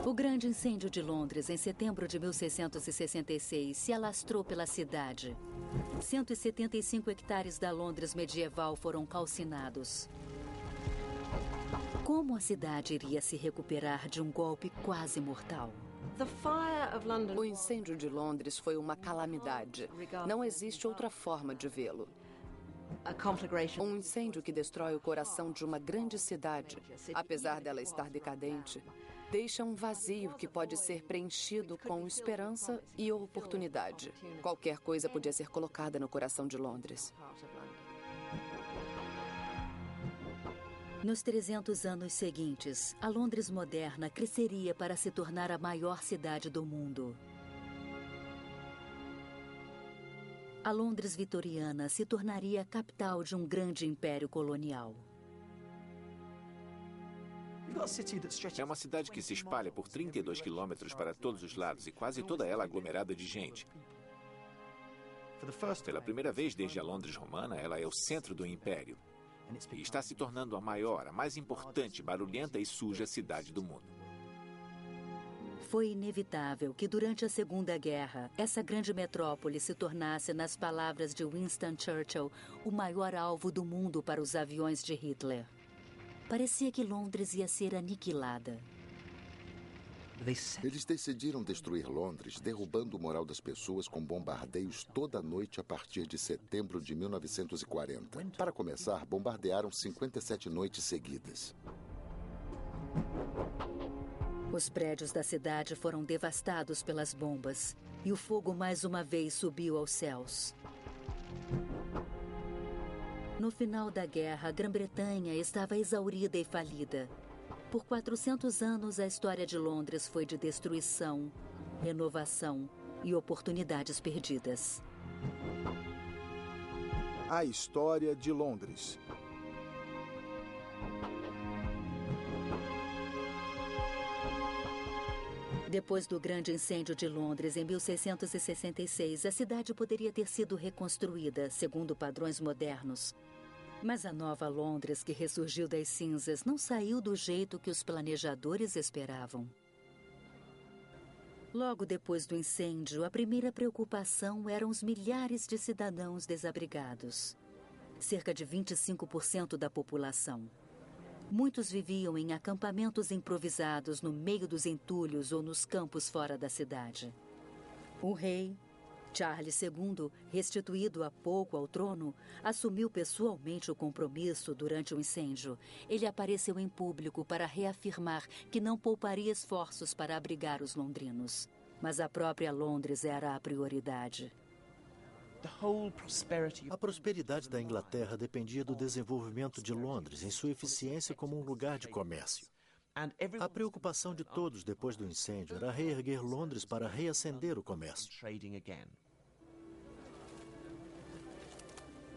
O grande incêndio de Londres, em setembro de 1666, se alastrou pela cidade. 175 hectares da Londres medieval foram calcinados. Como a cidade iria se recuperar de um golpe quase mortal? O incêndio de Londres foi uma calamidade. Não existe outra forma de vê-lo. Um incêndio que destrói o coração de uma grande cidade, apesar dela estar decadente, deixa um vazio que pode ser preenchido com esperança e oportunidade. Qualquer coisa podia ser colocada no coração de Londres. Nos 300 anos seguintes, a Londres moderna cresceria para se tornar a maior cidade do mundo. A Londres vitoriana se tornaria a capital de um grande império colonial. É uma cidade que se espalha por 32 quilômetros para todos os lados e quase toda ela aglomerada de gente. Pela primeira vez desde a Londres romana, ela é o centro do império. E está se tornando a maior, a mais importante, barulhenta e suja cidade do mundo. Foi inevitável que durante a Segunda Guerra, essa grande metrópole se tornasse, nas palavras de Winston Churchill, o maior alvo do mundo para os aviões de Hitler. Parecia que Londres ia ser aniquilada. Eles decidiram destruir Londres, derrubando o moral das pessoas com bombardeios toda noite a partir de setembro de 1940. Para começar, bombardearam 57 noites seguidas. Os prédios da cidade foram devastados pelas bombas e o fogo mais uma vez subiu aos céus. No final da guerra, a Grã-Bretanha estava exaurida e falida. Por 400 anos, a história de Londres foi de destruição, renovação e oportunidades perdidas. A história de Londres. Depois do grande incêndio de Londres, em 1666, a cidade poderia ter sido reconstruída, segundo padrões modernos. Mas a nova Londres, que ressurgiu das cinzas, não saiu do jeito que os planejadores esperavam. Logo depois do incêndio, a primeira preocupação eram os milhares de cidadãos desabrigados. Cerca de 25% da população. Muitos viviam em acampamentos improvisados no meio dos entulhos ou nos campos fora da cidade. O rei, Charles II, restituído há pouco ao trono, assumiu pessoalmente o compromisso durante o incêndio. Ele apareceu em público para reafirmar que não pouparia esforços para abrigar os londrinos. Mas a própria Londres era a prioridade. A prosperidade da Inglaterra dependia do desenvolvimento de Londres em sua eficiência como um lugar de comércio. A preocupação de todos depois do incêndio era reerguer Londres para reacender o comércio.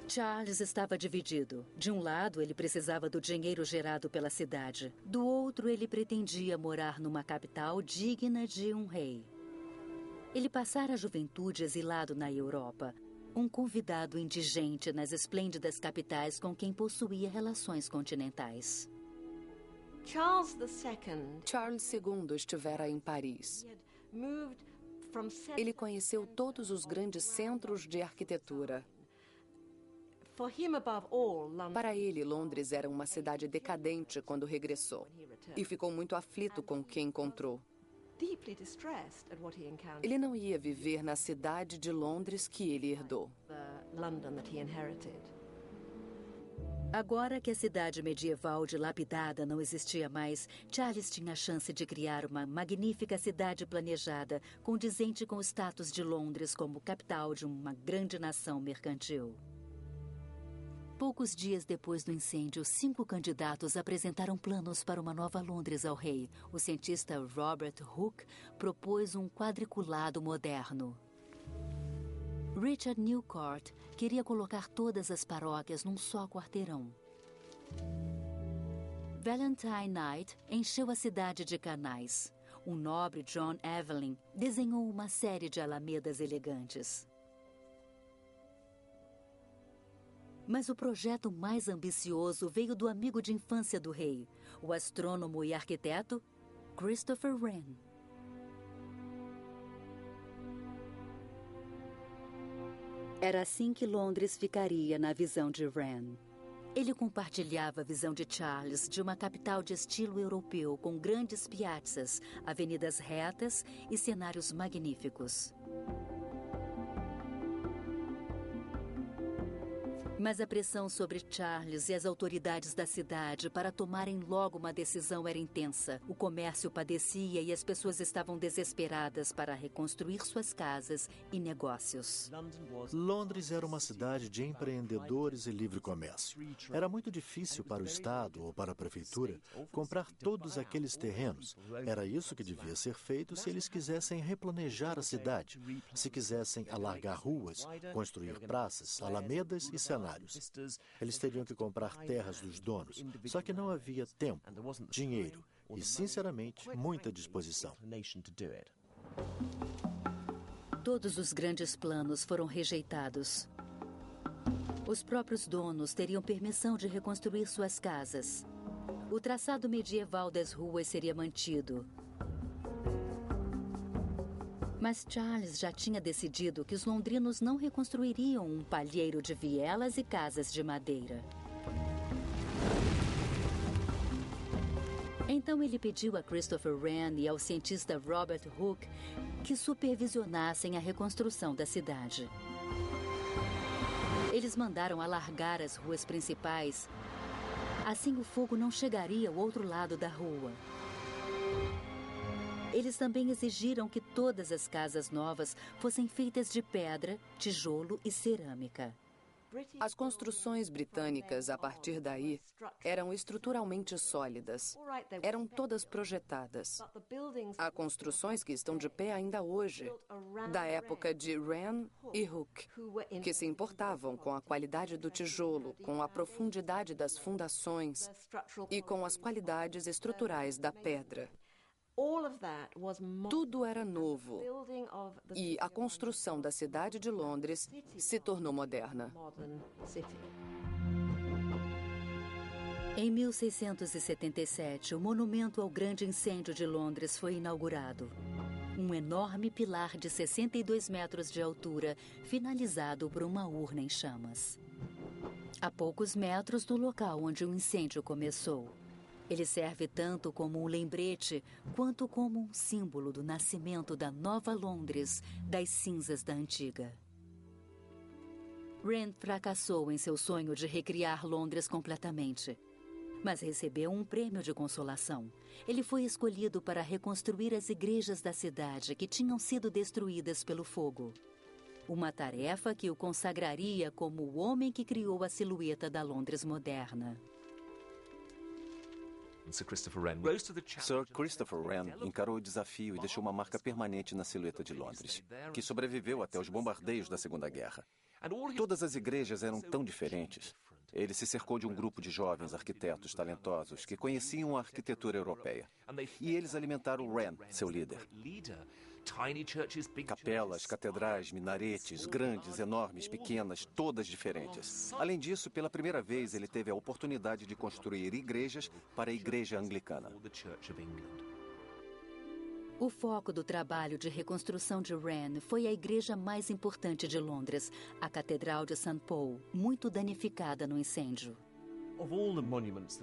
Charles estava dividido. De um lado, ele precisava do dinheiro gerado pela cidade. Do outro, ele pretendia morar numa capital digna de um rei. Ele passara a juventude exilado na Europa, um convidado indigente nas esplêndidas capitais com quem possuía relações continentais. Charles II estivera em Paris. Ele conheceu todos os grandes centros de arquitetura. Para ele, Londres era uma cidade decadente quando regressou e ficou muito aflito com o que encontrou. Ele não ia viver na cidade de Londres que ele herdou. Agora que a cidade medieval dilapidada não existia mais, Charles tinha a chance de criar uma magnífica cidade planejada, condizente com o status de Londres como capital de uma grande nação mercantil. Poucos dias depois do incêndio, 5 candidatos apresentaram planos para uma nova Londres ao rei. O cientista Robert Hooke propôs um quadriculado moderno. Richard Newcourt queria colocar todas as paróquias num só quarteirão. Valentine Knight encheu a cidade de canais. O nobre John Evelyn desenhou uma série de alamedas elegantes. Mas o projeto mais ambicioso veio do amigo de infância do rei, o astrônomo e arquiteto Christopher Wren. Era assim que Londres ficaria na visão de Wren. Ele compartilhava a visão de Charles de uma capital de estilo europeu com grandes piazzas, avenidas retas e cenários magníficos. Mas a pressão sobre Charles e as autoridades da cidade para tomarem logo uma decisão era intensa. O comércio padecia e as pessoas estavam desesperadas para reconstruir suas casas e negócios. Londres era uma cidade de empreendedores e livre comércio. Era muito difícil para o Estado ou para a Prefeitura comprar todos aqueles terrenos. Era isso que devia ser feito se eles quisessem replanejar a cidade, se quisessem alargar ruas, construir praças, alamedas e cenários. Eles teriam que comprar terras dos donos, só que não havia tempo, dinheiro e, sinceramente, muita disposição. Todos os grandes planos foram rejeitados. Os próprios donos teriam permissão de reconstruir suas casas. O traçado medieval das ruas seria mantido. Mas Charles já tinha decidido que os londrinos não reconstruiriam um palheiro de vielas e casas de madeira. Então ele pediu a Christopher Wren e ao cientista Robert Hooke que supervisionassem a reconstrução da cidade. Eles mandaram alargar as ruas principais, assim o fogo não chegaria ao outro lado da rua. Eles também exigiram que todas as casas novas fossem feitas de pedra, tijolo e cerâmica. As construções britânicas, a partir daí, eram estruturalmente sólidas. Eram todas projetadas. Há construções que estão de pé ainda hoje, da época de Wren e Hooke, que se importavam com a qualidade do tijolo, com a profundidade das fundações e com as qualidades estruturais da pedra. Tudo era novo e a construção da cidade de Londres se tornou moderna. Em 1677, o monumento ao grande incêndio de Londres foi inaugurado. Um enorme pilar de 62 metros de altura, finalizado por uma urna em chamas. A poucos metros do local onde o incêndio começou. Ele serve tanto como um lembrete, quanto como um símbolo do nascimento da nova Londres, das cinzas da antiga. Wren fracassou em seu sonho de recriar Londres completamente, mas recebeu um prêmio de consolação. Ele foi escolhido para reconstruir as igrejas da cidade que tinham sido destruídas pelo fogo. Uma tarefa que o consagraria como o homem que criou a silhueta da Londres moderna. Sir Christopher Wren encarou o desafio e deixou uma marca permanente na silhueta de Londres, que sobreviveu até os bombardeios da Segunda Guerra. Todas as igrejas eram tão diferentes. Ele se cercou de um grupo de jovens arquitetos talentosos que conheciam a arquitetura europeia. E eles alimentaram Wren, seu líder. Capelas, catedrais, minaretes, grandes, enormes, pequenas, todas diferentes. Além disso, pela primeira vez, ele teve a oportunidade de construir igrejas para a Igreja Anglicana. O foco do trabalho de reconstrução de Wren foi a igreja mais importante de Londres, a Catedral de St. Paul, muito danificada no incêndio.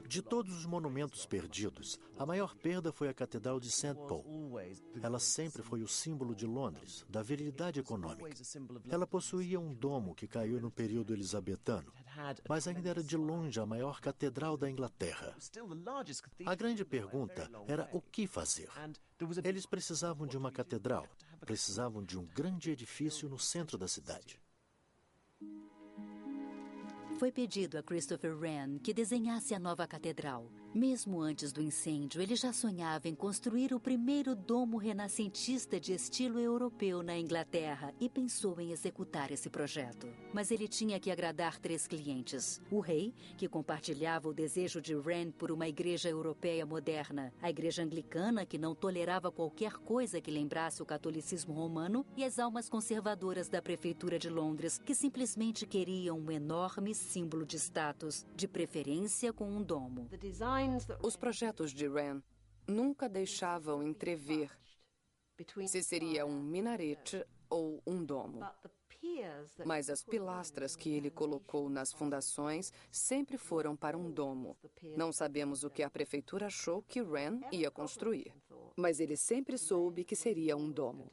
De todos os monumentos perdidos, a maior perda foi a Catedral de St. Paul. Ela sempre foi o símbolo de Londres, da virilidade econômica. Ela possuía um domo que caiu no período elisabetano, mas ainda era de longe a maior catedral da Inglaterra. A grande pergunta era o que fazer. Eles precisavam de uma catedral, precisavam de um grande edifício no centro da cidade. Foi pedido a Christopher Wren que desenhasse a nova catedral. Mesmo antes do incêndio, ele já sonhava em construir o primeiro domo renascentista de estilo europeu na Inglaterra e pensou em executar esse projeto. Mas ele tinha que agradar 3 clientes. O rei, que compartilhava o desejo de Wren por uma igreja europeia moderna, a igreja anglicana, que não tolerava qualquer coisa que lembrasse o catolicismo romano, e as almas conservadoras da prefeitura de Londres, que simplesmente queriam um enorme símbolo de status, de preferência com um domo. Os projetos de Wren nunca deixavam entrever se seria um minarete ou um domo. Mas as pilastras que ele colocou nas fundações sempre foram para um domo. Não sabemos o que a prefeitura achou que Wren ia construir, mas ele sempre soube que seria um domo.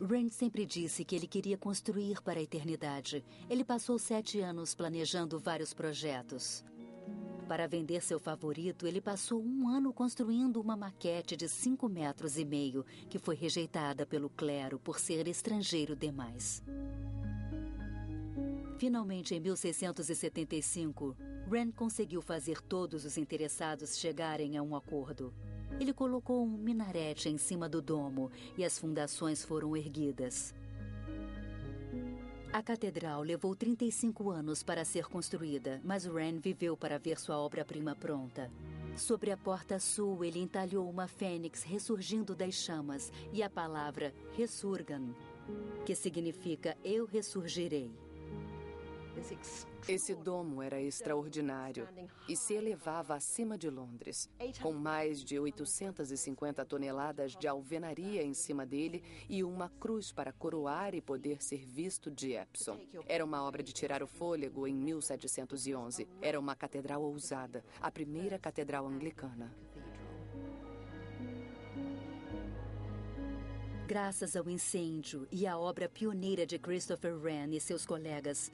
Wren sempre disse que ele queria construir para a eternidade. Ele passou 7 anos planejando vários projetos. Para vender seu favorito, ele passou 1 ano construindo uma maquete de 5,5 metros, que foi rejeitada pelo clero por ser estrangeiro demais. Finalmente, em 1675, Wren conseguiu fazer todos os interessados chegarem a um acordo. Ele colocou um minarete em cima do domo e as fundações foram erguidas. A catedral levou 35 anos para ser construída, mas Wren viveu para ver sua obra-prima pronta. Sobre a porta sul, ele entalhou uma fênix ressurgindo das chamas e a palavra Resurgan, que significa Eu ressurgirei. Esse domo era extraordinário e se elevava acima de Londres, com mais de 850 toneladas de alvenaria em cima dele e uma cruz para coroar e poder ser visto de Epsom. Era uma obra de tirar o fôlego em 1711. Era uma catedral ousada, a primeira catedral anglicana. Graças ao incêndio e à obra pioneira de Christopher Wren e seus colegas,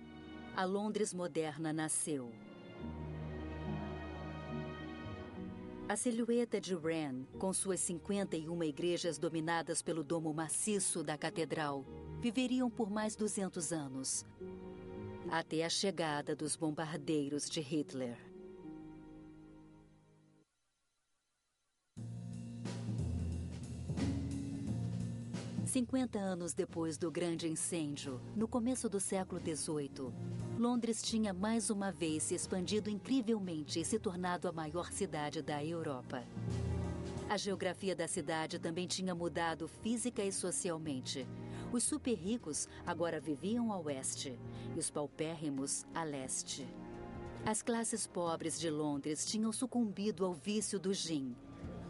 a Londres moderna nasceu. A silhueta de Wren, com suas 51 igrejas dominadas pelo domo maciço da catedral, viveriam por mais 200 anos, até a chegada dos bombardeiros de Hitler. 50 anos depois do grande incêndio, no começo do século XVIII, Londres tinha mais uma vez se expandido incrivelmente e se tornado a maior cidade da Europa. A geografia da cidade também tinha mudado física e socialmente. Os super ricos agora viviam a oeste e os paupérrimos a leste. As classes pobres de Londres tinham sucumbido ao vício do gin,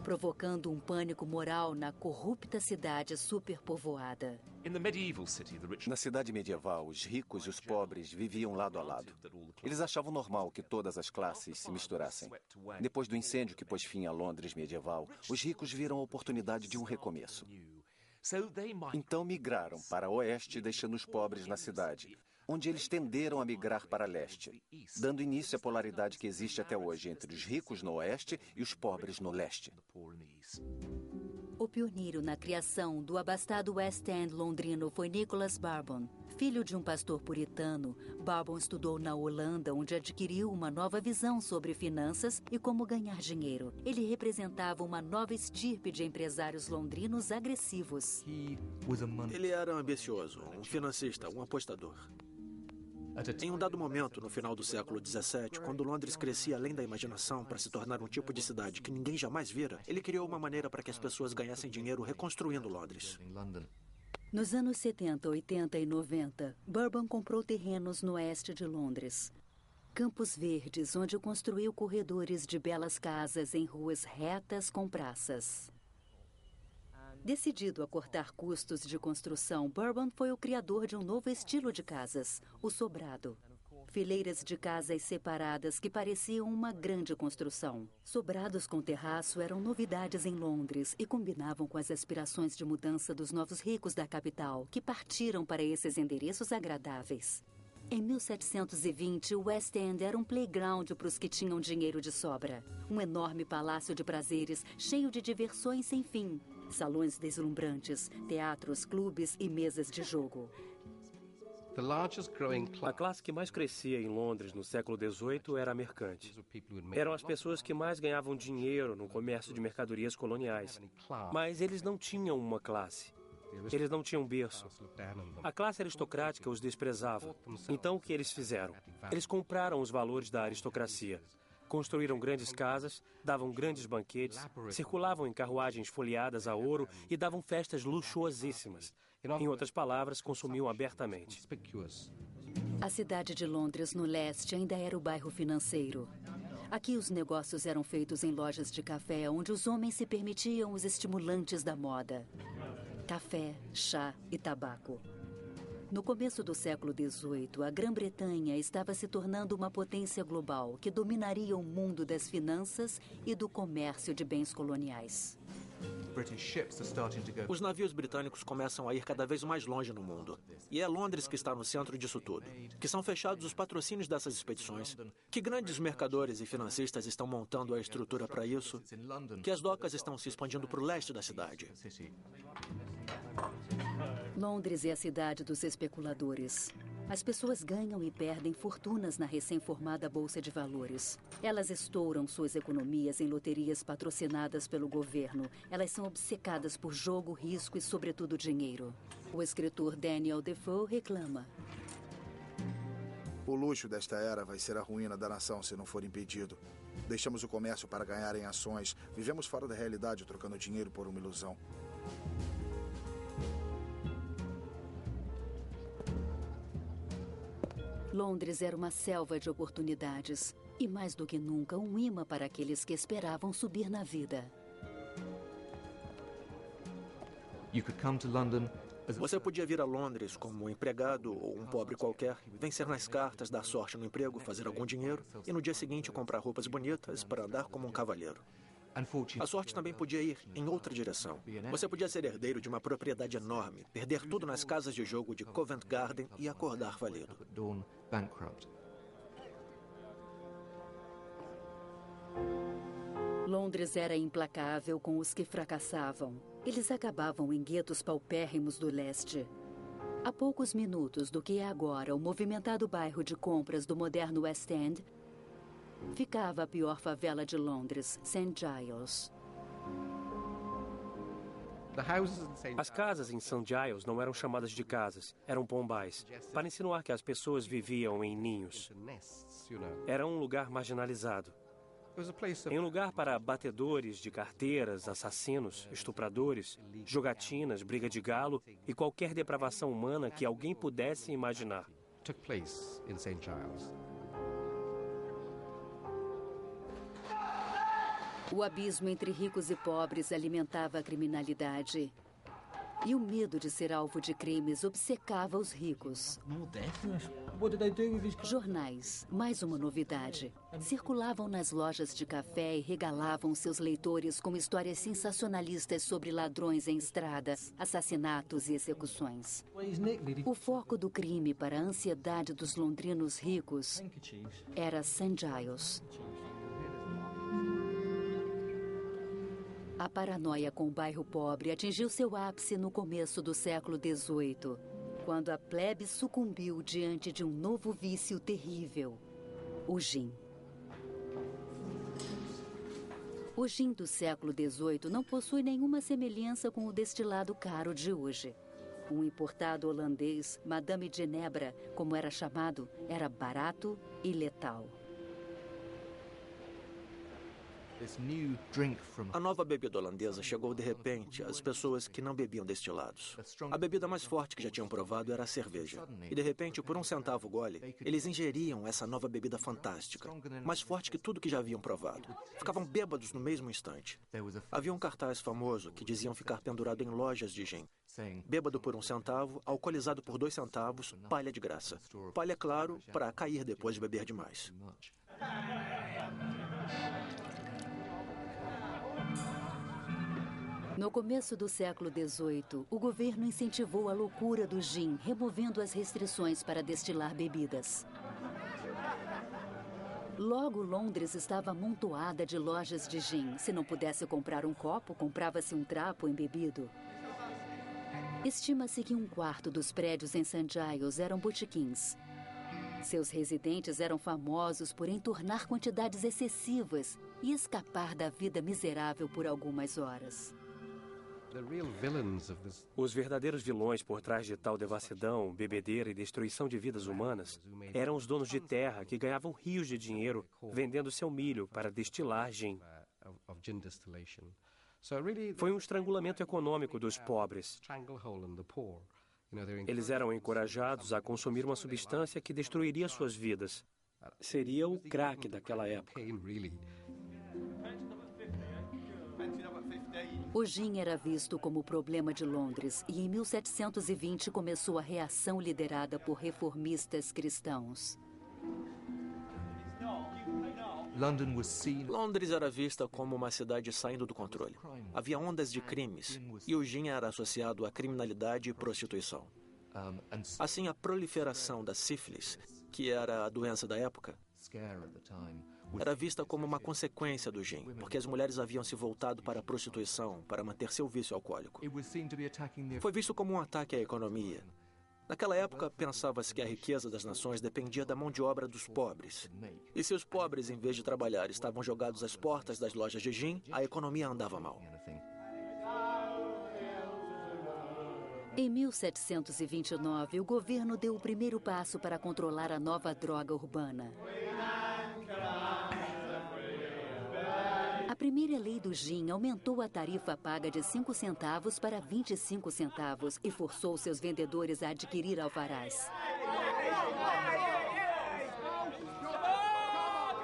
provocando um pânico moral na corrupta cidade superpovoada. Na cidade medieval, os ricos e os pobres viviam lado a lado. Eles achavam normal que todas as classes se misturassem. Depois do incêndio que pôs fim à Londres medieval, os ricos viram a oportunidade de um recomeço. Então migraram para o oeste, deixando os pobres na cidade, onde eles tenderam a migrar para leste, dando início à polaridade que existe até hoje entre os ricos no oeste e os pobres no leste. O pioneiro na criação do abastado West End londrino foi Nicholas Bourbon. Filho de um pastor puritano, Bourbon estudou na Holanda, onde adquiriu uma nova visão sobre finanças e como ganhar dinheiro. Ele representava uma nova estirpe de empresários londrinos agressivos. Ele era ambicioso, um financista, um apostador. Em um dado momento, no final do século XVII, quando Londres crescia além da imaginação para se tornar um tipo de cidade que ninguém jamais vira, ele criou uma maneira para que as pessoas ganhassem dinheiro reconstruindo Londres. Nos anos 70, 80 e 90, Bourbon comprou terrenos no oeste de Londres. Campos verdes, onde construiu corredores de belas casas em ruas retas com praças. Decidido a cortar custos de construção, Bourbon foi o criador de um novo estilo de casas, o sobrado. Fileiras de casas separadas que pareciam uma grande construção. Sobrados com terraço eram novidades em Londres e combinavam com as aspirações de mudança dos novos ricos da capital, que partiram para esses endereços agradáveis. Em 1720, o West End era um playground para os que tinham dinheiro de sobra. Um enorme palácio de prazeres, cheio de diversões sem fim. Salões deslumbrantes, teatros, clubes e mesas de jogo. A classe que mais crescia em Londres no século XVIII era a mercante. Eram as pessoas que mais ganhavam dinheiro no comércio de mercadorias coloniais. Mas eles não tinham uma classe. Eles não tinham berço. A classe aristocrática os desprezava. Então, o que eles fizeram? Eles compraram os valores da aristocracia. Construíram grandes casas, davam grandes banquetes, circulavam em carruagens folheadas a ouro e davam festas luxuosíssimas. Em outras palavras, consumiam abertamente. A cidade de Londres, no leste, ainda era o bairro financeiro. Aqui os negócios eram feitos em lojas de café, onde os homens se permitiam os estimulantes da moda: café, chá e tabaco. No começo do século XVIII, a Grã-Bretanha estava se tornando uma potência global que dominaria o mundo das finanças e do comércio de bens coloniais. Os navios britânicos começam a ir cada vez mais longe no mundo. E é Londres que está no centro disso tudo. Que são fechados os patrocínios dessas expedições. Que grandes mercadores e financistas estão montando a estrutura para isso. Que as docas estão se expandindo para o leste da cidade. Londres é a cidade dos especuladores. As pessoas ganham e perdem fortunas na recém-formada Bolsa de Valores. Elas estouram suas economias em loterias patrocinadas pelo governo. Elas são obcecadas por jogo, risco e, sobretudo, dinheiro. O escritor Daniel Defoe reclama: o luxo desta era vai ser a ruína da nação se não for impedido. Deixamos o comércio para ganhar em ações. Vivemos fora da realidade, trocando dinheiro por uma ilusão. Londres era uma selva de oportunidades e, mais do que nunca, um imã para aqueles que esperavam subir na vida. Você podia vir a Londres como empregado ou um pobre qualquer, vencer nas cartas, dar sorte no emprego, fazer algum dinheiro e no dia seguinte comprar roupas bonitas para andar como um cavalheiro. A sorte também podia ir em outra direção. Você podia ser herdeiro de uma propriedade enorme, perder tudo nas casas de jogo de Covent Garden e acordar falido. Londres era implacável com os que fracassavam. Eles acabavam em guetos paupérrimos do leste. A poucos minutos do que é agora o movimentado bairro de compras do moderno West End, ficava a pior favela de Londres, St. Giles. As casas em St. Giles não eram chamadas de casas, eram pombais, para insinuar que as pessoas viviam em ninhos. Era um lugar marginalizado. Em um lugar para batedores de carteiras, assassinos, estupradores, jogatinas, briga de galo e qualquer depravação humana que alguém pudesse imaginar. O abismo entre ricos e pobres alimentava a criminalidade. E o medo de ser alvo de crimes obcecava os ricos. Jornais, mais uma novidade, circulavam nas lojas de café e regalavam seus leitores com histórias sensacionalistas sobre ladrões em estradas, assassinatos e execuções. O foco do crime para a ansiedade dos londrinos ricos era St. Giles. A paranoia com o bairro pobre atingiu seu ápice no começo do século XVIII, quando a plebe sucumbiu diante de um novo vício terrível: o gin. O gin do século XVIII não possui nenhuma semelhança com o destilado caro de hoje. Um importado holandês, Madame Ginebra, como era chamado, era barato e letal. A nova bebida holandesa chegou de repente às pessoas que não bebiam destilados. A bebida mais forte que já tinham provado era a cerveja. E de repente, por 1 centavo o gole, eles ingeriam essa nova bebida fantástica, mais forte que tudo que já haviam provado. Ficavam bêbados no mesmo instante. Havia um cartaz famoso que diziam ficar pendurado em lojas de gin: bêbado por 1 centavo, alcoolizado por 2 centavos, palha de graça. Palha, claro, para cair depois de beber demais. No começo do século XVIII, o governo incentivou a loucura do gin, removendo as restrições para destilar bebidas. Logo, Londres estava amontoada de lojas de gin. Se não pudesse comprar um copo, comprava-se um trapo embebido. Estima-se que 1/4 dos prédios em St. Giles eram botequins. Seus residentes eram famosos por entornar quantidades excessivas e escapar da vida miserável por algumas horas. Os verdadeiros vilões por trás de tal devassidão, bebedeira e destruição de vidas humanas eram os donos de terra que ganhavam rios de dinheiro vendendo seu milho para destilar gin. Foi um estrangulamento econômico dos pobres. Eles eram encorajados a consumir uma substância que destruiria suas vidas. Seria o crack daquela época. O gin era visto como o problema de Londres e em 1720 começou a reação liderada por reformistas cristãos. Londres era vista como uma cidade saindo do controle. Havia ondas de crimes e o gin era associado à criminalidade e prostituição. Assim, a proliferação da sífilis, que era a doença da época, era vista como uma consequência do gin, porque as mulheres haviam se voltado para a prostituição para manter seu vício alcoólico. Foi visto como um ataque à economia. Naquela época, pensava-se que a riqueza das nações dependia da mão de obra dos pobres. E se os pobres, em vez de trabalhar, estavam jogados às portas das lojas de gin, a economia andava mal. Em 1729, o governo deu o primeiro passo para controlar a nova droga urbana. A primeira lei do gin aumentou a tarifa paga de 5 centavos para 25 centavos e forçou seus vendedores a adquirir alvarás.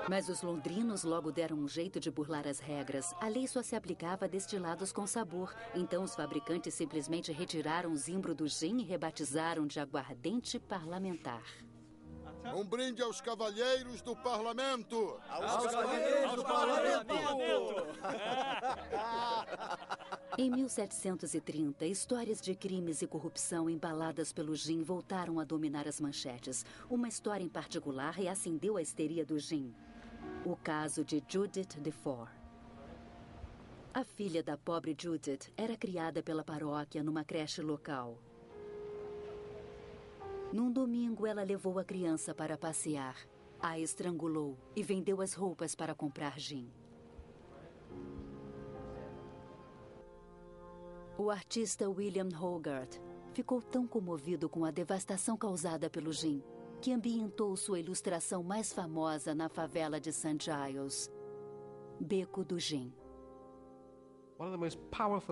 Mas os londrinos logo deram um jeito de burlar as regras. A lei só se aplicava a destilados com sabor. Então os fabricantes simplesmente retiraram o zimbro do gin e rebatizaram de aguardente parlamentar. Um brinde aos cavalheiros do parlamento! Aos cavalheiros do parlamento! Em 1730, histórias de crimes e corrupção embaladas pelo gin voltaram a dominar as manchetes. Uma história em particular reacendeu a histeria do gin. O caso de Judith DeFore. A filha da pobre Judith era criada pela paróquia numa creche local. Num domingo, ela levou a criança para passear, a estrangulou e vendeu as roupas para comprar gin. O artista William Hogarth ficou tão comovido com a devastação causada pelo gin que ambientou sua ilustração mais famosa na favela de St. Giles, Beco do Gin.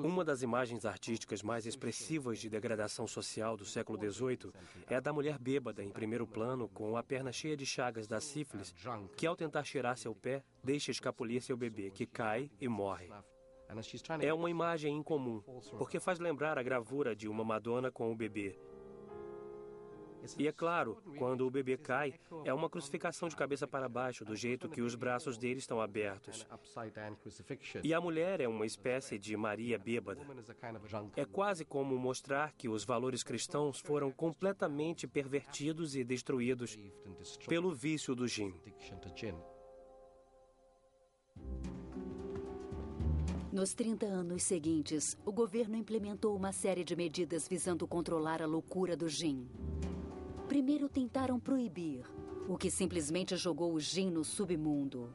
Uma das imagens artísticas mais expressivas de degradação social do século XVIII é a da mulher bêbada em primeiro plano, com a perna cheia de chagas da sífilis, que ao tentar cheirar seu pé, deixa escapulir seu bebê, que cai e morre. É uma imagem incomum, porque faz lembrar a gravura de uma Madonna com o bebê. E é claro, quando o bebê cai, é uma crucificação de cabeça para baixo, do jeito que os braços dele estão abertos. E a mulher é uma espécie de Maria bêbada. É quase como mostrar que os valores cristãos foram completamente pervertidos e destruídos pelo vício do gin. Nos 30 anos seguintes, o governo implementou uma série de medidas visando controlar a loucura do gin. Primeiro tentaram proibir, o que simplesmente jogou o gin no submundo.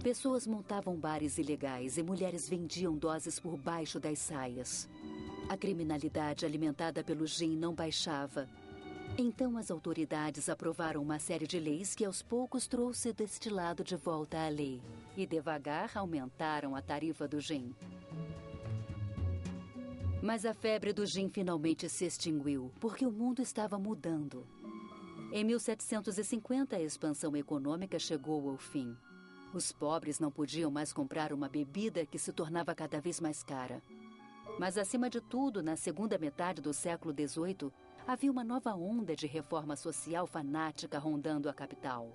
Pessoas montavam bares ilegais e mulheres vendiam doses por baixo das saias. A criminalidade alimentada pelo gin não baixava. Então as autoridades aprovaram uma série de leis que aos poucos trouxe o destilado de volta à lei. E devagar aumentaram a tarifa do gin. Mas a febre do gin finalmente se extinguiu, porque o mundo estava mudando. Em 1750, a expansão econômica chegou ao fim. Os pobres não podiam mais comprar uma bebida que se tornava cada vez mais cara. Mas, acima de tudo, na segunda metade do século XVIII, havia uma nova onda de reforma social fanática rondando a capital.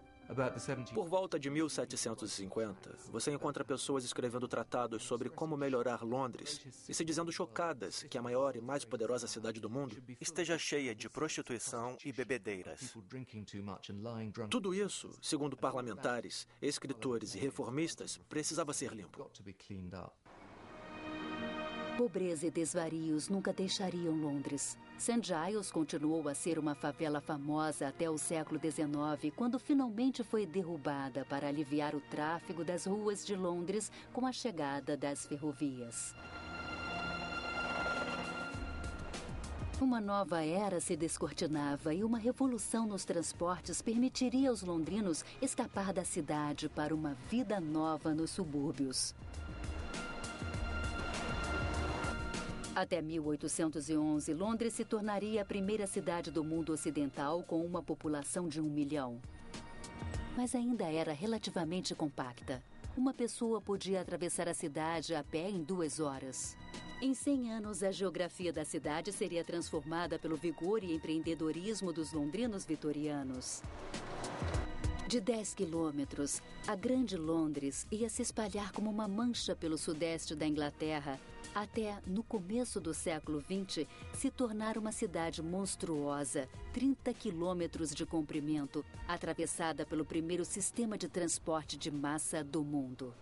Por volta de 1750, você encontra pessoas escrevendo tratados sobre como melhorar Londres e se dizendo chocadas que a maior e mais poderosa cidade do mundo esteja cheia de prostituição e bebedeiras. Tudo isso, segundo parlamentares, escritores e reformistas, precisava ser limpo. Pobreza e desvarios nunca deixariam Londres. St. Giles continuou a ser uma favela famosa até o século XIX, quando finalmente foi derrubada para aliviar o tráfego das ruas de Londres com a chegada das ferrovias. Uma nova era se descortinava e uma revolução nos transportes permitiria aos londrinos escapar da cidade para uma vida nova nos subúrbios. Até 1811, Londres se tornaria a primeira cidade do mundo ocidental com uma população de 1 milhão. Mas ainda era relativamente compacta. Uma pessoa podia atravessar a cidade a pé em 2 horas. Em 100 anos, a geografia da cidade seria transformada pelo vigor e empreendedorismo dos londrinos vitorianos. De 10 quilômetros, a Grande Londres ia se espalhar como uma mancha pelo sudeste da Inglaterra, até, no começo do século XX, se tornar uma cidade monstruosa, 30 quilômetros de comprimento, atravessada pelo primeiro sistema de transporte de massa do mundo.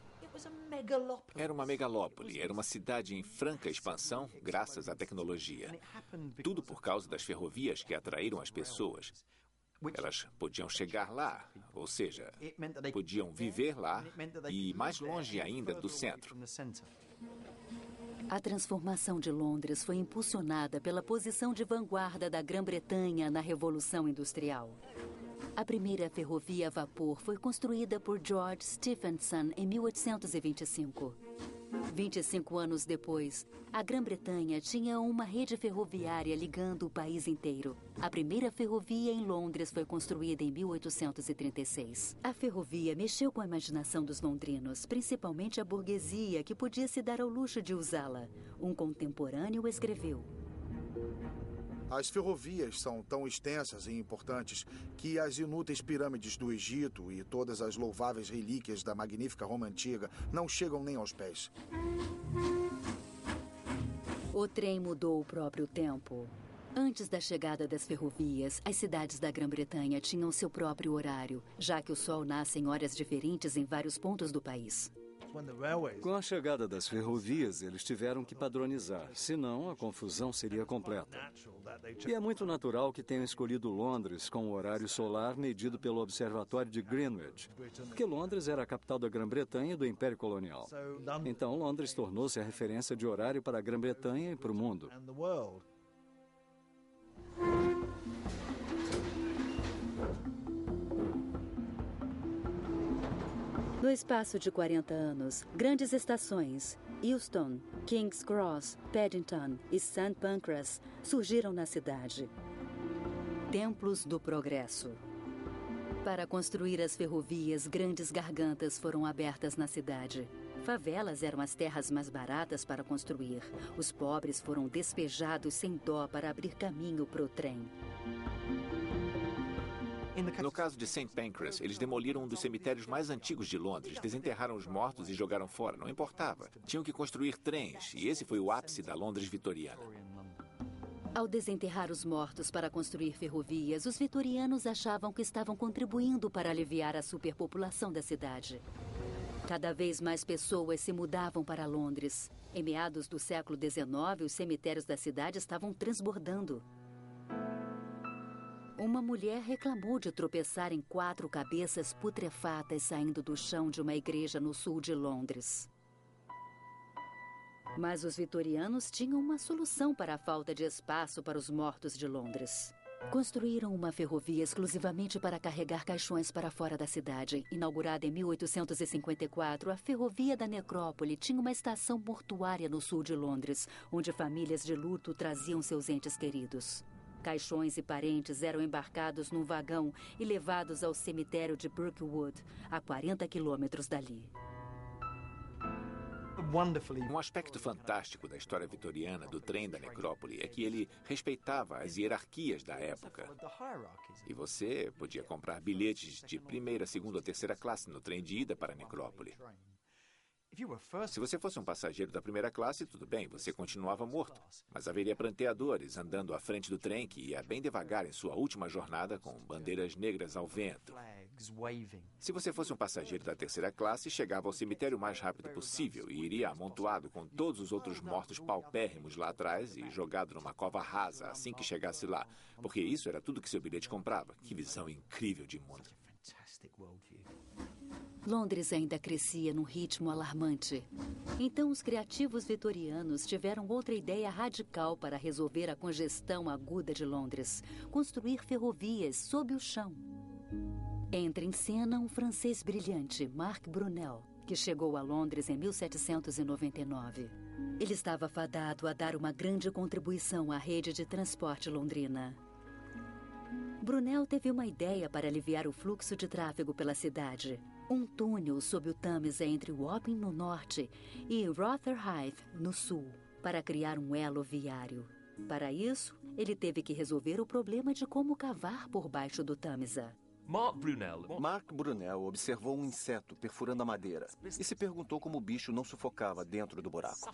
Era uma megalópole, era uma cidade em franca expansão graças à tecnologia. Tudo por causa das ferrovias que atraíram as pessoas. Elas podiam chegar lá, ou seja, podiam viver lá e mais longe ainda do centro. A transformação de Londres foi impulsionada pela posição de vanguarda da Grã-Bretanha na Revolução Industrial. A primeira ferrovia a vapor foi construída por George Stephenson em 1825. 25 anos depois, a Grã-Bretanha tinha uma rede ferroviária ligando o país inteiro. A primeira ferrovia em Londres foi construída em 1836. A ferrovia mexeu com a imaginação dos londrinos, principalmente a burguesia, que podia se dar ao luxo de usá-la. Um contemporâneo escreveu: As ferrovias são tão extensas e importantes que as inúteis pirâmides do Egito e todas as louváveis relíquias da magnífica Roma antiga não chegam nem aos pés. O trem mudou o próprio tempo. Antes da chegada das ferrovias, as cidades da Grã-Bretanha tinham seu próprio horário, já que o sol nasce em horas diferentes em vários pontos do país. Com a chegada das ferrovias, eles tiveram que padronizar, senão a confusão seria completa. E é muito natural que tenham escolhido Londres com o horário solar medido pelo Observatório de Greenwich, porque Londres era a capital da Grã-Bretanha e do Império Colonial. Então, Londres tornou-se a referência de horário para a Grã-Bretanha e para o mundo. No espaço de 40 anos, grandes estações, Euston, King's Cross, Paddington e St. Pancras, surgiram na cidade. Templos do progresso. Para construir as ferrovias, grandes gargantas foram abertas na cidade. Favelas eram as terras mais baratas para construir. Os pobres foram despejados sem dó para abrir caminho para o trem. No caso de St. Pancras, eles demoliram um dos cemitérios mais antigos de Londres, desenterraram os mortos e jogaram fora. Não importava. Tinham que construir trens, e esse foi o ápice da Londres vitoriana. Ao desenterrar os mortos para construir ferrovias, os vitorianos achavam que estavam contribuindo para aliviar a superpopulação da cidade. Cada vez mais pessoas se mudavam para Londres. Em meados do século XIX, os cemitérios da cidade estavam transbordando. Uma mulher reclamou de tropeçar em 4 cabeças putrefatas saindo do chão de uma igreja no sul de Londres. Mas os vitorianos tinham uma solução para a falta de espaço para os mortos de Londres. Construíram uma ferrovia exclusivamente para carregar caixões para fora da cidade. Inaugurada em 1854, a Ferrovia da Necrópole tinha uma estação mortuária no sul de Londres, onde famílias de luto traziam seus entes queridos. Caixões e parentes eram embarcados num vagão e levados ao cemitério de Brookwood, a 40 quilômetros dali. Um aspecto fantástico da história vitoriana do trem da necrópole é que ele respeitava as hierarquias da época. E você podia comprar bilhetes de primeira, segunda ou terceira classe no trem de ida para a necrópole. Se você fosse um passageiro da primeira classe, tudo bem, você continuava morto. Mas haveria pranteadores andando à frente do trem que ia bem devagar em sua última jornada com bandeiras negras ao vento. Se você fosse um passageiro da terceira classe, chegava ao cemitério o mais rápido possível e iria amontoado com todos os outros mortos paupérrimos lá atrás e jogado numa cova rasa assim que chegasse lá. Porque isso era tudo que seu bilhete comprava. Que visão incrível de mundo. Londres ainda crescia num ritmo alarmante. Então, os criativos vitorianos tiveram outra ideia radical para resolver a congestão aguda de Londres: construir ferrovias sob o chão. Entra em cena um francês brilhante, Marc Brunel, que chegou a Londres em 1799. Ele estava fadado a dar uma grande contribuição à rede de transporte londrina. Brunel teve uma ideia para aliviar o fluxo de tráfego pela cidade. Um túnel sob o Tâmisa entre Wapping, no norte, e Rotherhithe, no sul, para criar um elo viário. Para isso, ele teve que resolver o problema de como cavar por baixo do Tâmisa. Mark Brunel observou um inseto perfurando a madeira e se perguntou como o bicho não sufocava dentro do buraco.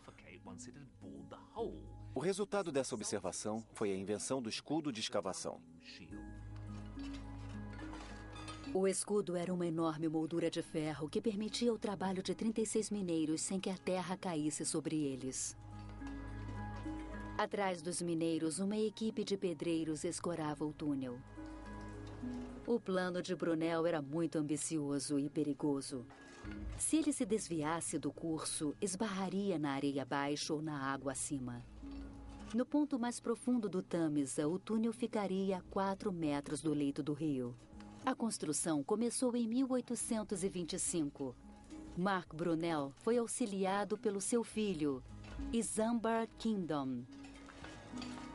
O resultado dessa observação foi a invenção do escudo de escavação. O escudo era uma enorme moldura de ferro que permitia o trabalho de 36 mineiros sem que a terra caísse sobre eles. Atrás dos mineiros, uma equipe de pedreiros escorava o túnel. O plano de Brunel era muito ambicioso e perigoso. Se ele se desviasse do curso, esbarraria na areia abaixo ou na água acima. No ponto mais profundo do Tâmisa, o túnel ficaria a 4 metros do leito do rio. A construção começou em 1825. Mark Brunel foi auxiliado pelo seu filho, Isambard Kingdom,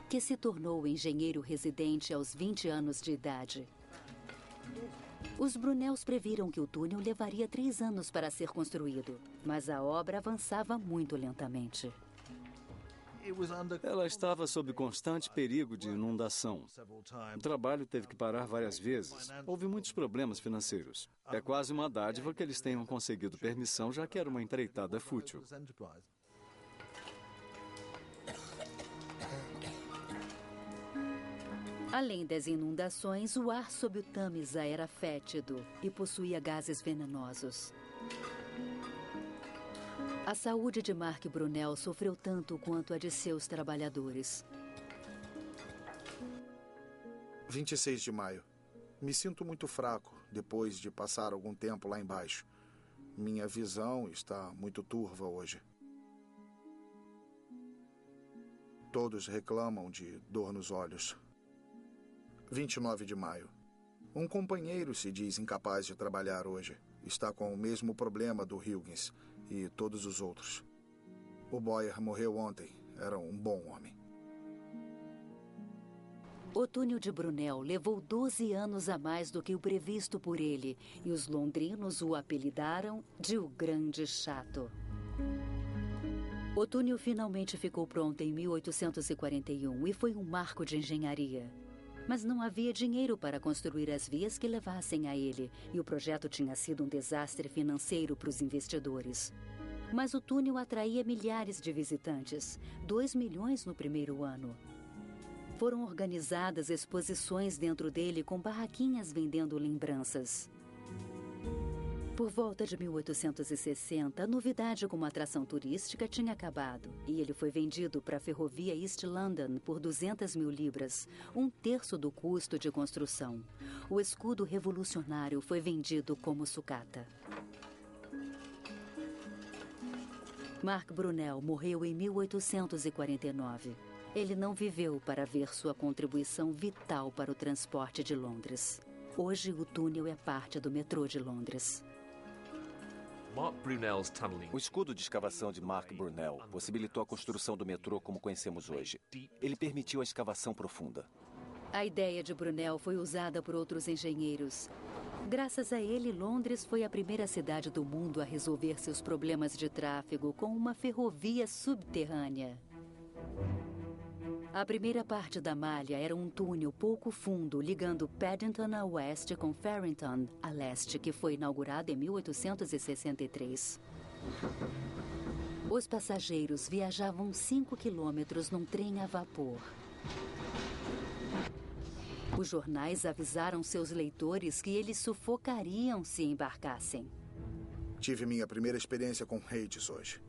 que se tornou engenheiro residente aos 20 anos de idade. Os Brunels previram que o túnel levaria 3 anos para ser construído, mas a obra avançava muito lentamente. Ela estava sob constante perigo de inundação. O trabalho teve que parar várias vezes. Houve muitos problemas financeiros. É quase uma dádiva que eles tenham conseguido permissão, já que era uma empreitada fútil. Além das inundações, o ar sob o Tâmisa era fétido e possuía gases venenosos. A saúde de Mark Brunel sofreu tanto quanto a de seus trabalhadores. 26 de maio. Me sinto muito fraco depois de passar algum tempo lá embaixo. Minha visão está muito turva hoje. Todos reclamam de dor nos olhos. 29 de maio. Um companheiro se diz incapaz de trabalhar hoje. Está com o mesmo problema do Huygens e todos os outros. O Boyer morreu ontem. Era um bom homem. O túnel de Brunel levou 12 anos a mais do que o previsto por ele, e os londrinos o apelidaram de o Grande Chato. O túnel finalmente ficou pronto em 1841 e foi um marco de engenharia. Mas não havia dinheiro para construir as vias que levassem a ele, e o projeto tinha sido um desastre financeiro para os investidores. Mas o túnel atraía milhares de visitantes, 2 milhões no primeiro ano. Foram organizadas exposições dentro dele com barraquinhas vendendo lembranças. Por volta de 1860, a novidade como atração turística tinha acabado e ele foi vendido para a ferrovia East London por 200 mil libras, 1/3 do custo de construção. O escudo revolucionário foi vendido como sucata. Mark Brunel morreu em 1849. Ele não viveu para ver sua contribuição vital para o transporte de Londres. Hoje, o túnel é parte do metrô de Londres. O escudo de escavação de Mark Brunel possibilitou a construção do metrô como conhecemos hoje. Ele permitiu a escavação profunda. A ideia de Brunel foi usada por outros engenheiros. Graças a ele, Londres foi a primeira cidade do mundo a resolver seus problemas de tráfego com uma ferrovia subterrânea. A primeira parte da malha era um túnel pouco fundo ligando Paddington a oeste com Farrington a leste, que foi inaugurado em 1863. Os passageiros viajavam 5 quilômetros num trem a vapor. Os jornais avisaram seus leitores que eles sufocariam se embarcassem. Tive minha primeira experiência com Hades hoje.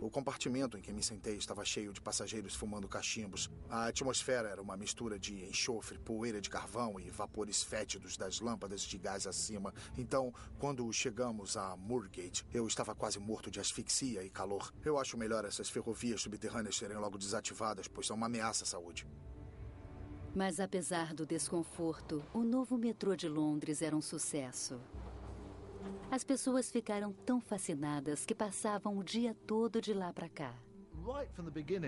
O compartimento em que me sentei estava cheio de passageiros fumando cachimbos. A atmosfera era uma mistura de enxofre, poeira de carvão e vapores fétidos das lâmpadas de gás acima. Então, quando chegamos a Moorgate, eu estava quase morto de asfixia e calor. Eu acho melhor essas ferrovias subterrâneas serem logo desativadas, pois são uma ameaça à saúde. Mas apesar do desconforto, o novo metrô de Londres era um sucesso. As pessoas ficaram tão fascinadas que passavam o dia todo de lá para cá.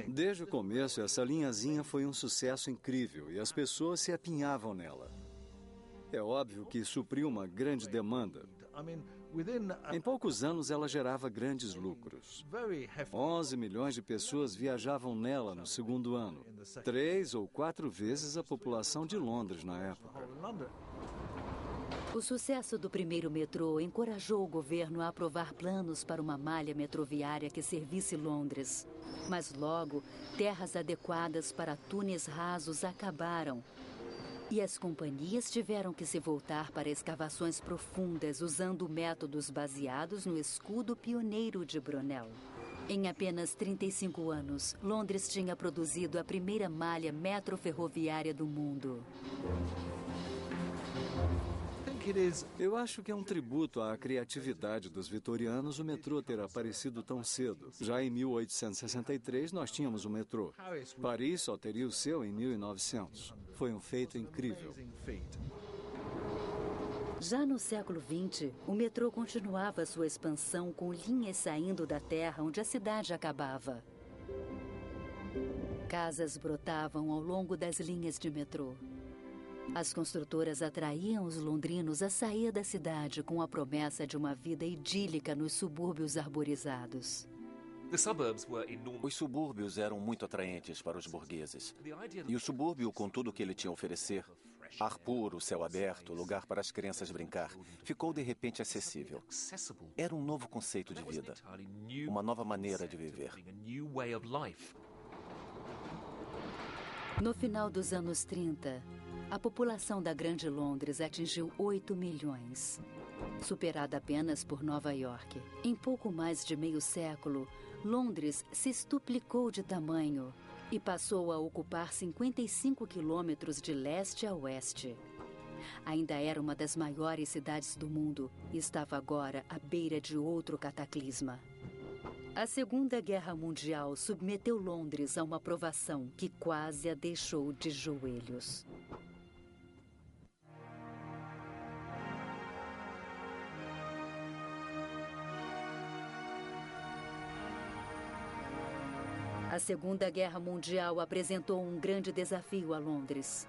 Desde o começo, essa linhazinha foi um sucesso incrível e as pessoas se apinhavam nela. É óbvio que supriu uma grande demanda. Em poucos anos, ela gerava grandes lucros. 11 milhões de pessoas viajavam nela no segundo ano, 3 ou 4 vezes a população de Londres na época. O sucesso do primeiro metrô encorajou o governo a aprovar planos para uma malha metroviária que servisse Londres. Mas logo, terras adequadas para túneis rasos acabaram. E as companhias tiveram que se voltar para escavações profundas usando métodos baseados no escudo pioneiro de Brunel. Em apenas 35 anos, Londres tinha produzido a primeira malha metroferroviária do mundo. Eu acho que é um tributo à criatividade dos vitorianos o metrô ter aparecido tão cedo. Já em 1863, nós tínhamos o metrô. Paris só teria o seu em 1900. Foi um feito incrível. Já no século XX, o metrô continuava sua expansão com linhas saindo da terra onde a cidade acabava. Casas brotavam ao longo das linhas de metrô. As construtoras atraíam os londrinos a sair da cidade com a promessa de uma vida idílica nos subúrbios arborizados. Os subúrbios eram muito atraentes para os burgueses. E o subúrbio, com tudo o que ele tinha a oferecer, ar puro, céu aberto, lugar para as crianças brincar, ficou de repente acessível. Era um novo conceito de vida, uma nova maneira de viver. No final dos anos 30, a população da Grande Londres atingiu 8 milhões, superada apenas por Nova York. Em pouco mais de meio século, Londres se estuplicou de tamanho e passou a ocupar 55 quilômetros de leste a oeste. Ainda era uma das maiores cidades do mundo e estava agora à beira de outro cataclisma. A Segunda Guerra Mundial submeteu Londres a uma provação que quase a deixou de joelhos. A Segunda Guerra Mundial apresentou um grande desafio a Londres.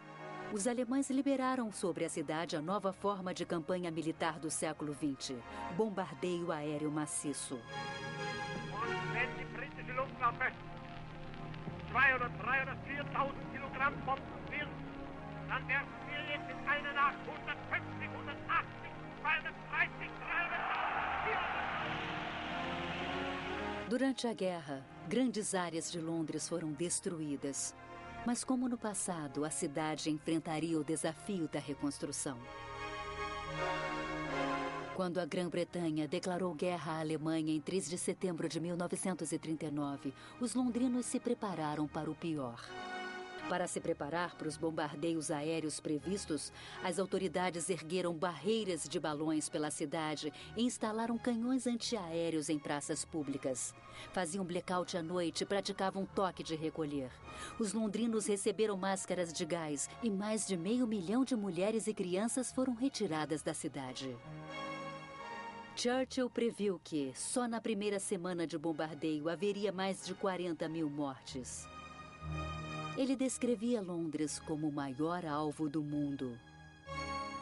Os alemães liberaram sobre a cidade a nova forma de campanha militar do século XX, bombardeio aéreo maciço. 200.000 Kilogramm Bomben wirft, dann werfen wir jetzt in eine nach 150, 180, 230, 300... Durante a guerra, grandes áreas de Londres foram destruídas. Mas como no passado, a cidade enfrentaria o desafio da reconstrução. Quando a Grã-Bretanha declarou guerra à Alemanha em 3 de setembro de 1939, os londrinos se prepararam para o pior. Para se preparar para os bombardeios aéreos previstos, as autoridades ergueram barreiras de balões pela cidade e instalaram canhões antiaéreos em praças públicas. Faziam blackout à noite e praticavam toque de recolher. Os londrinos receberam máscaras de gás e mais de 500 mil de mulheres e crianças foram retiradas da cidade. Churchill previu que, só na primeira semana de bombardeio, haveria mais de 40 mil mortes. Ele descrevia Londres como o maior alvo do mundo.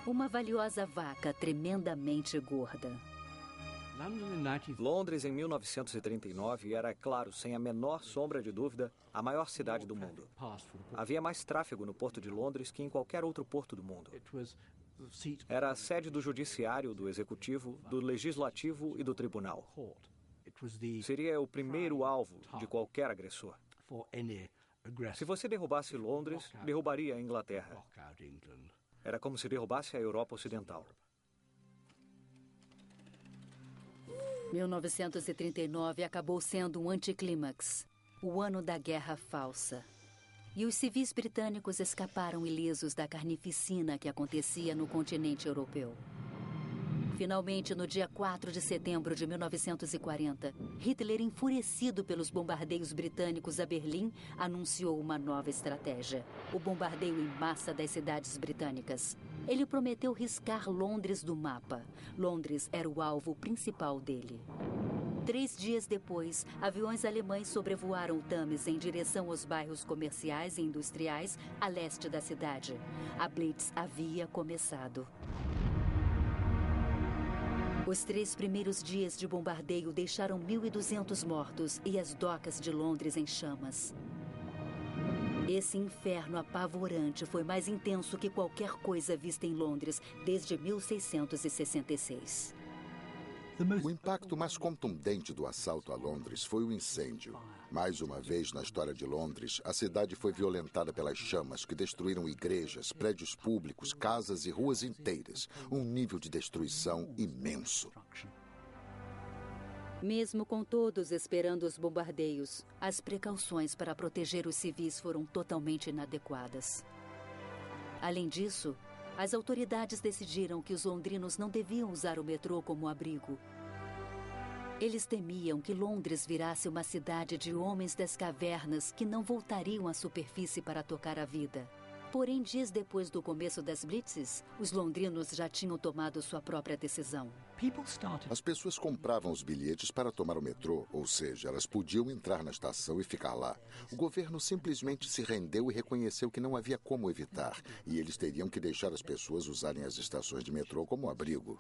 Uma valiosa vaca tremendamente gorda. Londres, em 1939, era, claro, sem a menor sombra de dúvida, a maior cidade do mundo. Havia mais tráfego no porto de Londres que em qualquer outro porto do mundo. Era a sede do judiciário, do executivo, do legislativo e do tribunal. Seria o primeiro alvo de qualquer agressor. Se você derrubasse Londres, derrubaria a Inglaterra. Era como se derrubasse a Europa Ocidental. 1939 acabou sendo um anticlímax, o ano da Guerra Falsa. E os civis britânicos escaparam ilesos da carnificina que acontecia no continente europeu. Finalmente, no dia 4 de setembro de 1940, Hitler, enfurecido pelos bombardeios britânicos a Berlim, anunciou uma nova estratégia: o bombardeio em massa das cidades britânicas. Ele prometeu riscar Londres do mapa. Londres era o alvo principal dele. 3 dias depois, aviões alemães sobrevoaram o Tâmisa em direção aos bairros comerciais e industriais a leste da cidade. A Blitz havia começado. Os 3 primeiros dias de bombardeio deixaram 1.200 mortos e as docas de Londres em chamas. Esse inferno apavorante foi mais intenso que qualquer coisa vista em Londres desde 1666. O impacto mais contundente do assalto a Londres foi o incêndio. Mais uma vez na história de Londres, a cidade foi violentada pelas chamas que destruíram igrejas, prédios públicos, casas e ruas inteiras. Um nível de destruição imenso. Mesmo com todos esperando os bombardeios, as precauções para proteger os civis foram totalmente inadequadas. Além disso, as autoridades decidiram que os londrinos não deviam usar o metrô como abrigo. Eles temiam que Londres virasse uma cidade de homens das cavernas que não voltariam à superfície para tocar a vida. Porém, dias depois do começo das blitzes, os londrinos já tinham tomado sua própria decisão. As pessoas compravam os bilhetes para tomar o metrô, ou seja, elas podiam entrar na estação e ficar lá. O governo simplesmente se rendeu e reconheceu que não havia como evitar, e eles teriam que deixar as pessoas usarem as estações de metrô como abrigo.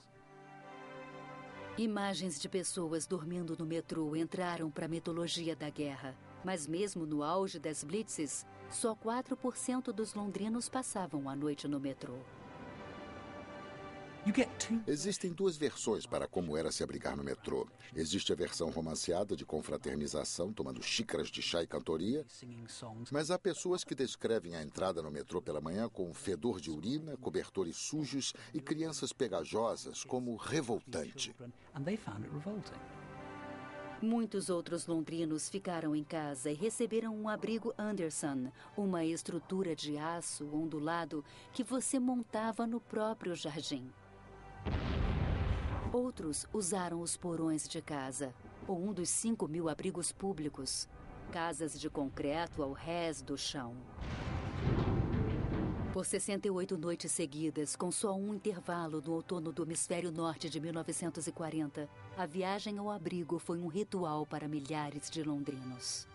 Imagens de pessoas dormindo no metrô entraram para a mitologia da guerra. Mas mesmo no auge das blitzes, só 4% dos londrinos passavam a noite no metrô. Existem 2 versões para como era se abrigar no metrô. Existe a versão romanceada de confraternização, tomando xícaras de chá e cantoria. Mas há pessoas que descrevem a entrada no metrô pela manhã com fedor de urina, cobertores sujos e crianças pegajosas como revoltante. Muitos outros londrinos ficaram em casa e receberam um abrigo Anderson, uma estrutura de aço ondulado que você montava no próprio jardim. Outros usaram os porões de casa, ou um dos 5.000 abrigos públicos, casas de concreto ao rés do chão. Por 68 noites seguidas, com só um intervalo no outono do hemisfério norte de 1940, a viagem ao abrigo foi um ritual para milhares de londrinos.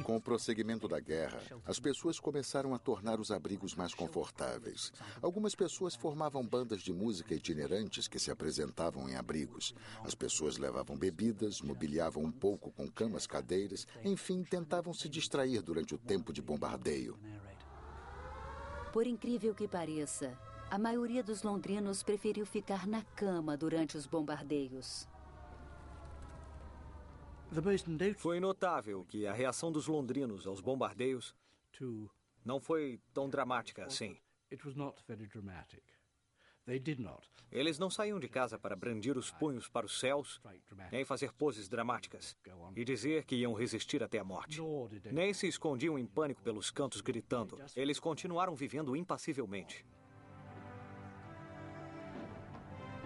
Com o prosseguimento da guerra, as pessoas começaram a tornar os abrigos mais confortáveis. Algumas pessoas formavam bandas de música itinerantes que se apresentavam em abrigos. As pessoas levavam bebidas, mobiliavam um pouco com camas, cadeiras, enfim, tentavam se distrair durante o tempo de bombardeio. Por incrível que pareça, a maioria dos londrinos preferiu ficar na cama durante os bombardeios. Foi notável que a reação dos londrinos aos bombardeios não foi tão dramática assim. Eles não saíam de casa para brandir os punhos para os céus, nem fazer poses dramáticas e dizer que iam resistir até a morte. Nem se escondiam em pânico pelos cantos gritando. Eles continuaram vivendo impassivelmente.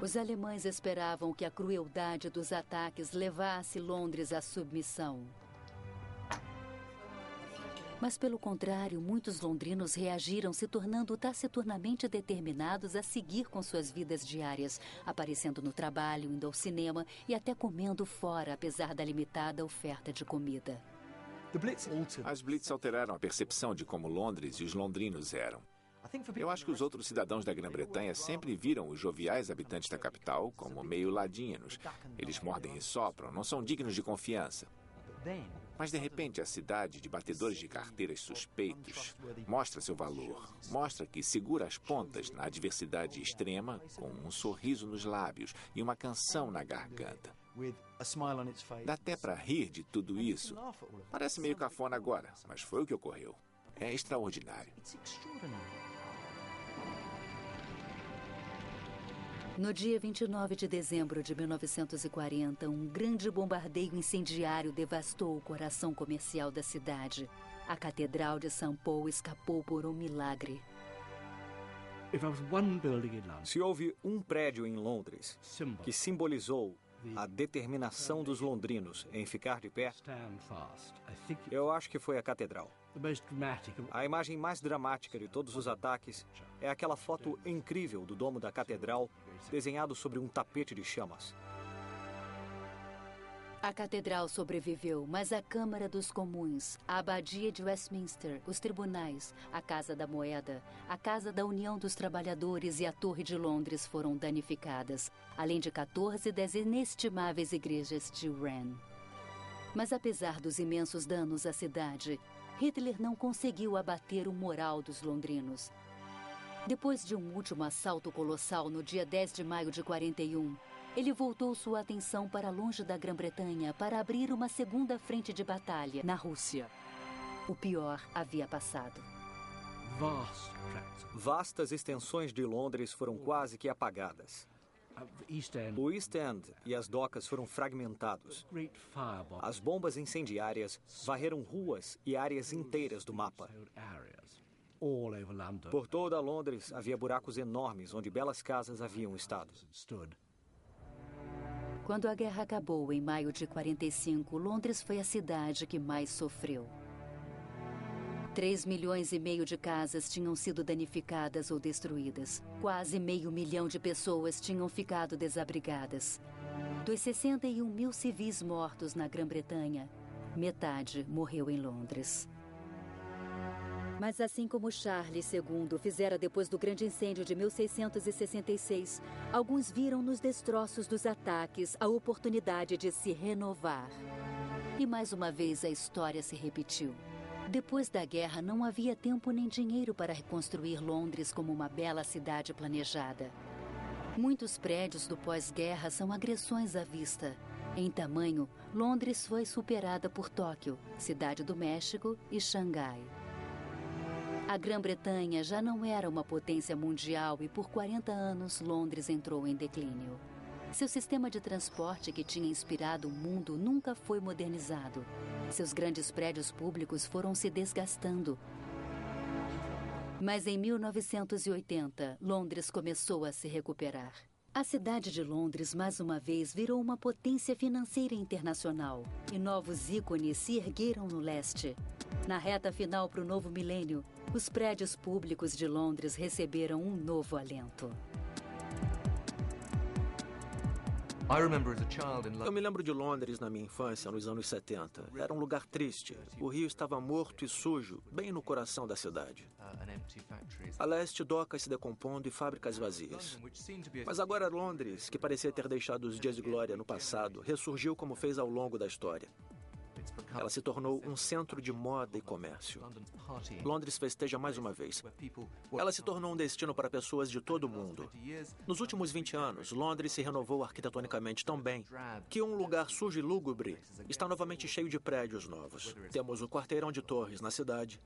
Os alemães esperavam que a crueldade dos ataques levasse Londres à submissão. Mas, pelo contrário, muitos londrinos reagiram, se tornando taciturnamente determinados a seguir com suas vidas diárias, aparecendo no trabalho, indo ao cinema e até comendo fora, apesar da limitada oferta de comida. As Blitz alteraram a percepção de como Londres e os londrinos eram. Eu acho que os outros cidadãos da Grã-Bretanha sempre viram os joviais habitantes da capital como meio ladinos. Eles mordem e sopram, não são dignos de confiança. Mas, de repente, a cidade de batedores de carteiras suspeitos mostra seu valor. Mostra que segura as pontas na adversidade extrema com um sorriso nos lábios e uma canção na garganta. Dá até para rir de tudo isso. Parece meio cafona agora, mas foi o que ocorreu. É extraordinário. No dia 29 de dezembro de 1940, um grande bombardeio incendiário devastou o coração comercial da cidade. A Catedral de St. Paul escapou por um milagre. Se houve um prédio em Londres que simbolizou a determinação dos londrinos em ficar de pé, eu acho que foi a Catedral. A imagem mais dramática de todos os ataques é aquela foto incrível do domo da Catedral desenhado sobre um tapete de chamas. A catedral sobreviveu, mas a Câmara dos Comuns, a Abadia de Westminster, os tribunais, a Casa da Moeda, a Casa da União dos Trabalhadores e a Torre de Londres foram danificadas, além de 14 das inestimáveis igrejas de Wren. Mas apesar dos imensos danos à cidade, Hitler não conseguiu abater o moral dos londrinos. Depois de um último assalto colossal no dia 10 de maio de 41, ele voltou sua atenção para longe da Grã-Bretanha para abrir uma segunda frente de batalha na Rússia. O pior havia passado. Vastas extensões de Londres foram quase que apagadas. O East End e as docas foram fragmentados. As bombas incendiárias varreram ruas e áreas inteiras do mapa. Por toda Londres havia buracos enormes onde belas casas haviam estado. Quando a guerra acabou em maio de 45, Londres foi a cidade que mais sofreu. 3,5 milhões de casas tinham sido danificadas ou destruídas. Quase 500 mil de pessoas tinham ficado desabrigadas. Dos 61 mil civis mortos na Grã-Bretanha, metade morreu em Londres. Mas assim como Charles II fizera depois do grande incêndio de 1666, alguns viram nos destroços dos ataques a oportunidade de se renovar. E mais uma vez a história se repetiu. Depois da guerra, não havia tempo nem dinheiro para reconstruir Londres como uma bela cidade planejada. Muitos prédios do pós-guerra são agressões à vista. Em tamanho, Londres foi superada por Tóquio, Cidade do México e Xangai. A Grã-Bretanha já não era uma potência mundial e por 40 anos Londres entrou em declínio. Seu sistema de transporte que tinha inspirado o mundo nunca foi modernizado. Seus grandes prédios públicos foram se desgastando. Mas em 1980, Londres começou a se recuperar. A cidade de Londres, mais uma vez, virou uma potência financeira internacional. E novos ícones se ergueram no leste. Na reta final para o novo milênio, os prédios públicos de Londres receberam um novo alento. Eu me lembro de Londres na minha infância, nos anos 70. Era um lugar triste. O rio estava morto e sujo, bem no coração da cidade. A leste, docas se decompondo e fábricas vazias. Mas agora Londres, que parecia ter deixado os dias de glória no passado, ressurgiu como fez ao longo da história. Ela se tornou um centro de moda e comércio. Londres festeja mais uma vez. Ela se tornou um destino para pessoas de todo o mundo. Nos últimos 20 anos, Londres se renovou arquitetonicamente tão bem que um lugar sujo e lúgubre está novamente cheio de prédios novos. Temos o quarteirão de torres na cidade,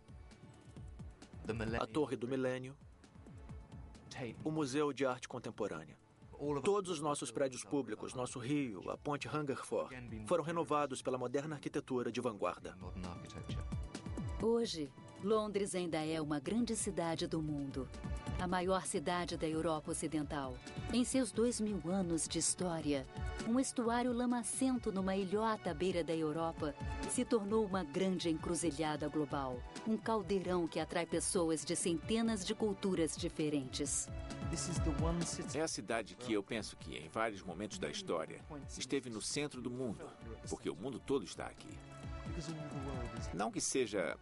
a Torre do Milênio, o Museu de Arte Contemporânea. Todos os nossos prédios públicos, nosso rio, a ponte Hungerford, foram renovados pela moderna arquitetura de vanguarda. Hoje, Londres ainda é uma grande cidade do mundo. A maior cidade da Europa Ocidental. Em seus 2000 anos de história, um estuário lamacento numa ilhota à beira da Europa se tornou uma grande encruzilhada global. Um caldeirão que atrai pessoas de centenas de culturas diferentes. É a cidade que eu penso que, em vários momentos da história, esteve no centro do mundo, porque o mundo todo está aqui. Não que seja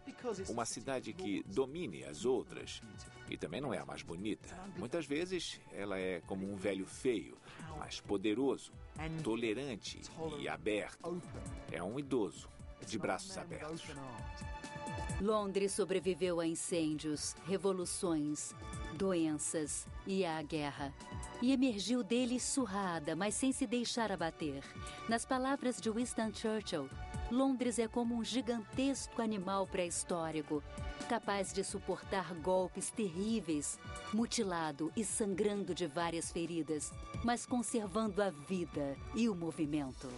uma cidade que domine as outras, e também não é a mais bonita. Muitas vezes ela é como um velho feio, mas poderoso, tolerante e aberto. É um idoso, de braços abertos. Londres sobreviveu a incêndios, revoluções, doenças e à guerra. E emergiu dele surrada, mas sem se deixar abater. Nas palavras de Winston Churchill, Londres é como um gigantesco animal pré-histórico, capaz de suportar golpes terríveis, mutilado e sangrando de várias feridas, mas conservando a vida e o movimento.